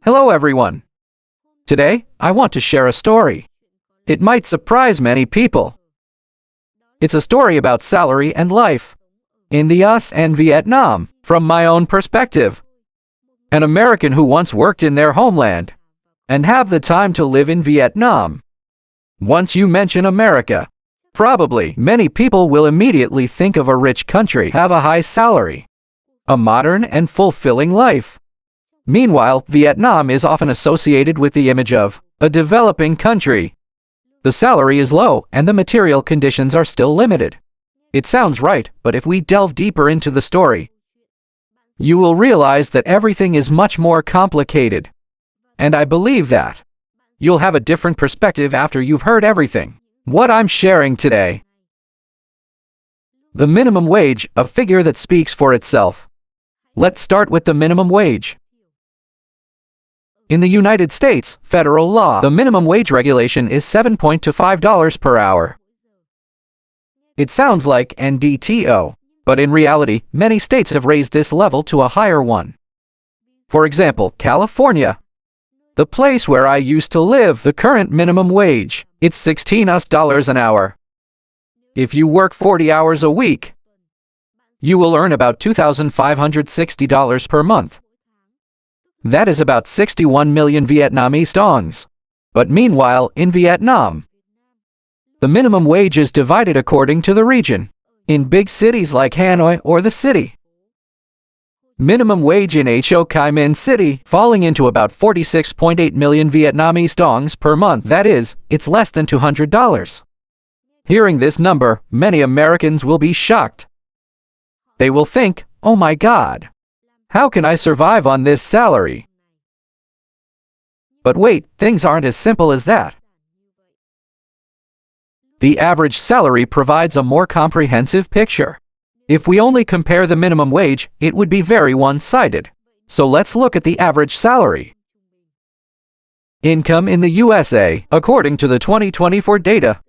Hello everyone. Today, I want to share a story. It might surprise many people. It's a story about salary and life in the US and Vietnam, from my own perspective. An American who once worked in their homeland and have the time to live in Vietnam. Once you mention America, probably many people will immediately think of a rich country, have a high salary, a modern and fulfilling life. Meanwhile, Vietnam is often associated with the image of a developing country. The salary is low and the material conditions are still limited. It sounds right, but if we delve deeper into the story, you will realize that everything is much more complicated. And I believe that you'll have a different perspective after you've heard everything what I'm sharing today. The minimum wage, a figure that speaks for itself. Let's start with the minimum wage. In the United States, federal law, the minimum wage regulation is $7.25 per hour. It sounds like NDTO, but in reality, many states have raised this level to a higher one. For example, California, the place where I used to live, the current minimum wage, it's $16 an hour. If you work 40 hours a week, you will earn about $2,560 per month. That is about 61 million Vietnamese dongs. But meanwhile, in Vietnam, the minimum wage is divided according to the region. In big cities like Hanoi or the city, minimum wage in Ho Chi Minh City falling into about 46.8 million Vietnamese dongs per month. That is, it's less than $200. Hearing this number, many Americans will be shocked. They will think, oh my God, how can I survive on this salary? But wait, things aren't as simple as that. The average salary provides a more comprehensive picture. If we only compare the minimum wage, it would be very one-sided. So let's look at the average salary. Income in the USA, according to the 2024 data.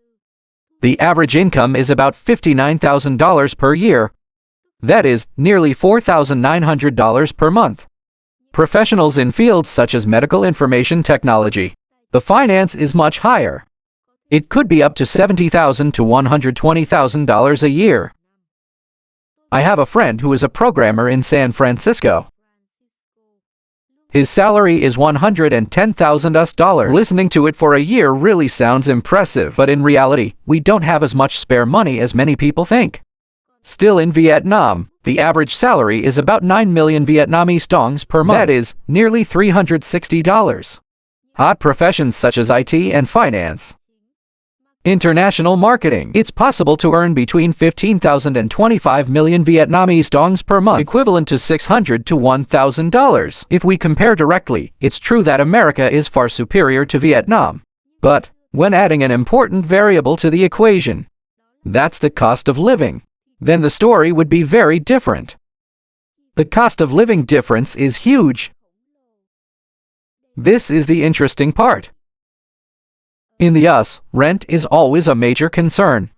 The average income is about $59,000 per year. That is, nearly $4,900 per month. Professionals in fields such as medical information technology, the finance is much higher. It could be up to $70,000 to $120,000 a year. I have a friend who is a programmer in San Francisco. His salary is $110,000. Listening to it for a year really sounds impressive, but in reality, we don't have as much spare money as many people think. Still, in Vietnam, the average salary is about 9 million Vietnamese dongs per month. That is, nearly $360. Hot professions such as IT and finance. International marketing. It's possible to earn between 15,000 and 25 million Vietnamese dongs per month, equivalent to $600 to $1,000. If we compare directly, it's true that America is far superior to Vietnam. But, when adding an important variable to the equation, that's the cost of living, then the story would be very different. The cost of living difference is huge. This is the interesting part. In the US, rent is always a major concern.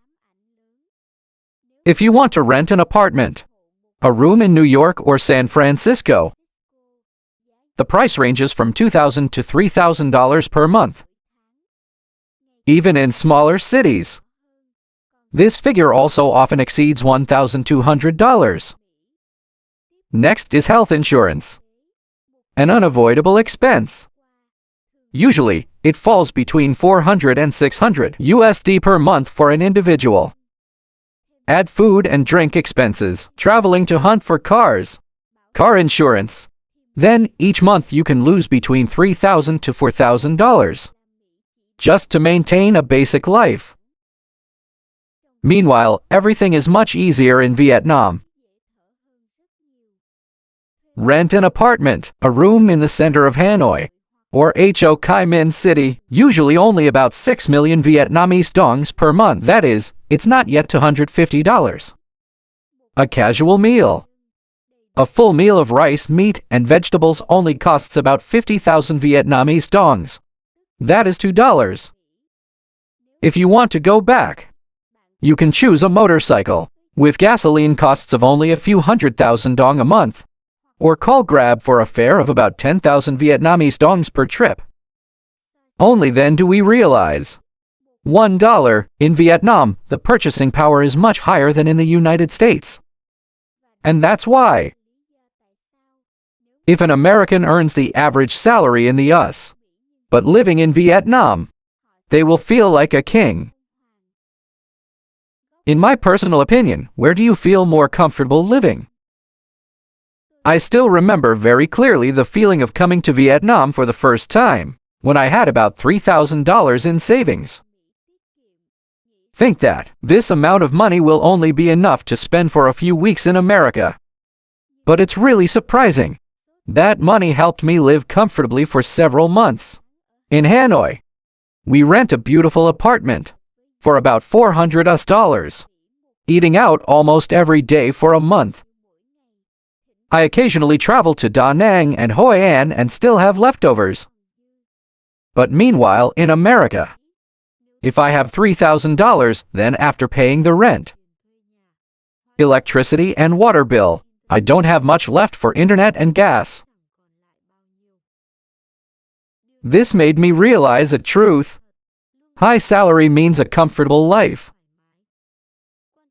If you want to rent an apartment, a room in New York or San Francisco, the price ranges from $2,000 to $3,000 per month. Even in smaller cities, this figure also often exceeds $1,200. Next is health insurance, an unavoidable expense. Usually, it falls between $400 and $600 USD per month for an individual. Add food and drink expenses, traveling to hunt for cars, car insurance. Then, each month you can lose between $3,000 to $4,000 just to maintain a basic life. Meanwhile, everything is much easier in Vietnam. Rent an apartment, a room in the center of Hanoi or Ho Chi Minh City, usually only about 6 million Vietnamese dongs per month. That is, it's not yet $250. A casual meal. A full meal of rice, meat, and vegetables only costs about 50,000 Vietnamese dongs. That is $2. If you want to go back, you can choose a motorcycle, with gasoline costs of only a few $100,000 dong a month. or call Grab for a fare of about 10,000 Vietnamese dongs per trip. Only then do we realize $1 in Vietnam, the purchasing power is much higher than in the United States. And that's why, if an American earns the average salary in the US, but living in Vietnam, they will feel like a king. In my personal opinion, where do you feel more comfortable living? I still remember very clearly the feeling of coming to Vietnam for the first time, when I had about $3,000 in savings. Think that this amount of money will only be enough to spend for a few weeks in America. But it's really surprising. That money helped me live comfortably for several months. In Hanoi, we rent a beautiful apartment for about $400, eating out almost every day for a month. I occasionally travel to Da Nang and Hoi An and still have leftovers. But meanwhile, in America, if I have $3,000, then after paying the rent, electricity and water bill, I don't have much left for internet and gas. This made me realize a truth. High salary means a comfortable life.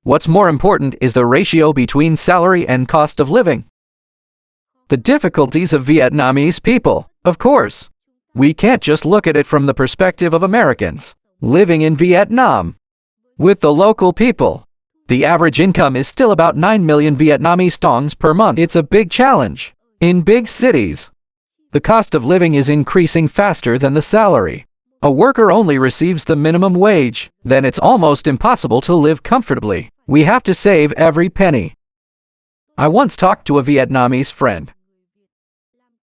What's more important is the ratio between salary and cost of living. The difficulties of Vietnamese people, of course. We can't just look at it from the perspective of Americans living in Vietnam. With the local people, the average income is still about 9 million Vietnamese dongs per month. It's a big challenge. In big cities, the cost of living is increasing faster than the salary. A worker only receives the minimum wage, then it's almost impossible to live comfortably. We have to save every penny. I once talked to a Vietnamese friend.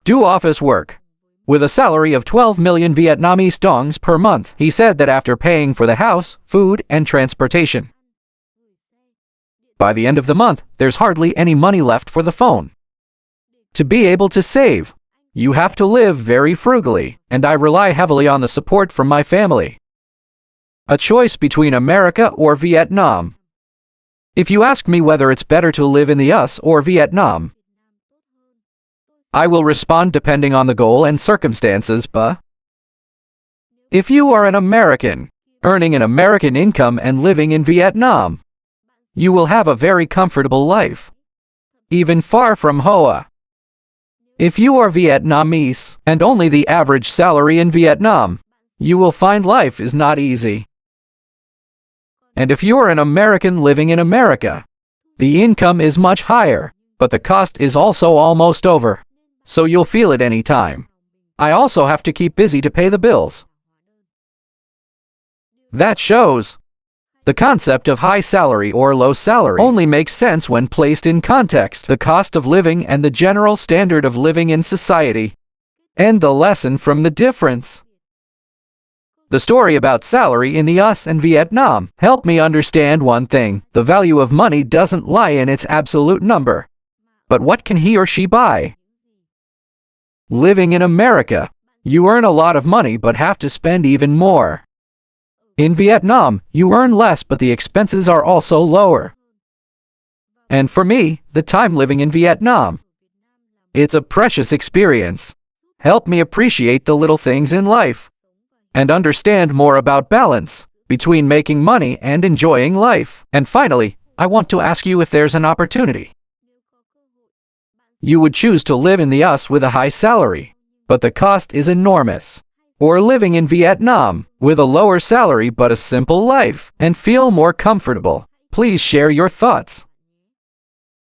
Do office work. With a salary of 12 million Vietnamese dongs per month, he said that after paying for the house, food, and transportation, by the end of the month, there's hardly any money left for the phone. To be able to save, you have to live very frugally, and I rely heavily on the support from my family. A choice between America or Vietnam. If you ask me whether it's better to live in the US or Vietnam, I will respond depending on the goal and circumstances, but if you are an American, earning an American income and living in Vietnam, you will have a very comfortable life, even far from Hoa. If you are Vietnamese and only the average salary in Vietnam, you will find life is not easy. And if you are an American living in America, the income is much higher, but the cost is also almost over. So you'll feel it any time. I also have to keep busy to pay the bills. That shows. The concept of high salary or low salary only makes sense when placed in context, the cost of living and the general standard of living in society, and the lesson from the difference. The story about salary in the US and Vietnam helped me understand one thing: the value of money doesn't lie in its absolute number, but what can he or she buy? Living in America, you earn a lot of money but have to spend even more. In Vietnam, you earn less but the expenses are also lower. And for me, the time living in Vietnam, it's a precious experience. Helped me appreciate the little things in life and understand more about balance between making money and enjoying life. And finally, I want to ask you if there's an opportunity. You would choose to live in the US with a high salary, but the cost is enormous, or living in Vietnam with a lower salary but a simple life and feel more comfortable. Please share your thoughts.